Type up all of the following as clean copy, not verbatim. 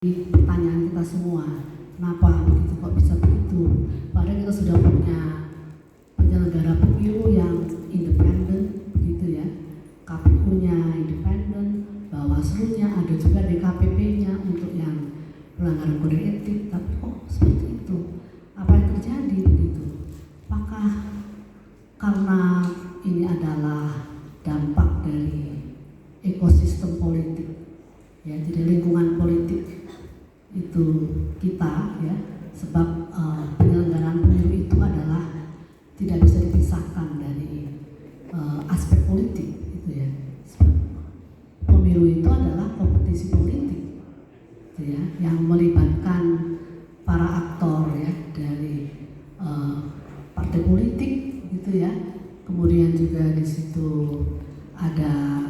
pertanyaan kita semua, kenapa begitu, kok bisa begitu? Padahal kita sudah punya penyelenggara pemilu yang independen, begitu ya. KPU-nya independen, Bawaslu-nya, ada juga DKPP-nya untuk yang pelanggaran kode etik, tapi kok seperti itu? Apa yang terjadi begitu? Apakah karena ini adalah dampak dari ekosistem politik, ya, jadi lingkungan politik itu kita, ya, sebab penyelenggaraan pemilu itu adalah tidak bisa dipisahkan dari aspek politik, gitu ya. Sebab pemilu itu adalah kompetisi politik, gitu ya, yang melibatkan para aktor, ya, dari partai politik, gitu ya. Kemudian juga di situ ada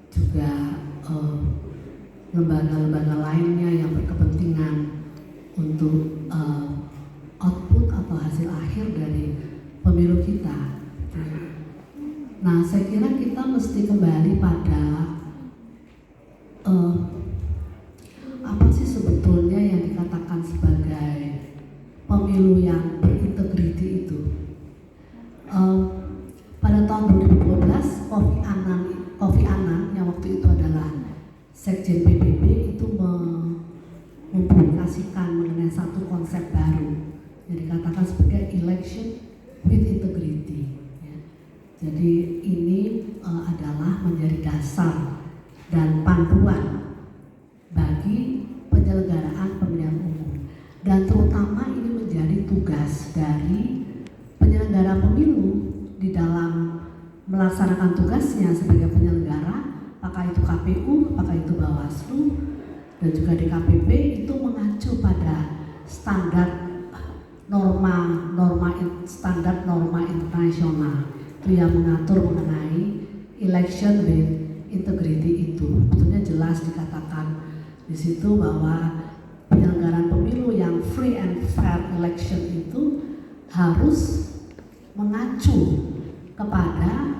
juga lembaga-lembaga lainnya yang berkepentingan untuk output atau hasil akhir dari pemilu kita. Nah, saya kira kita mesti kembali pada apa sih sebetulnya yang dikatakan sebagai pemilu yang berintegriti itu. Pada tahun 2012, Kofi Annan yang waktu itu adalah Sekjen PBB itu mempublikasikan mengenai satu konsep baru yang dikatakan sebagai election with integrity, ya. Jadi ini adalah menjadi dasar dan panduan bagi penyelenggaraan pemilihan umum, dan terutama ini menjadi tugas dari penyelenggara pemilu di dalam melaksanakan tugasnya sebagai penyelenggara, apakah itu KPU, apakah itu Bawaslu, dan juga DKPP, itu mengacu pada standar norma internasional itu yang mengatur mengenai election with integrity itu. Betulnya jelas dikatakan di situ bahwa penyelenggaraan pemilu yang free and fair election itu harus mengacu kepada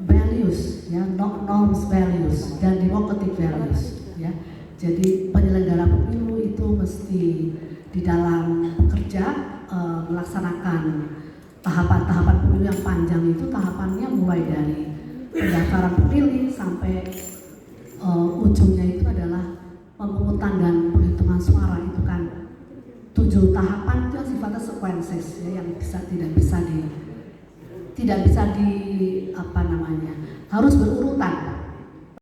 values, ya, norms values dan democratic values, ya. Jadi penyelenggara pemilu itu mesti di dalam bekerja melaksanakan tahapan-tahapan pemilu yang panjang itu. Tahapannya mulai dari pendaftaran pemilih sampai ujungnya itu adalah pemungutan dan penghitungan suara. Itu kan 7 tahapan itu yang sifatnya sequences, ya, yang tidak bisa di harus berurutan.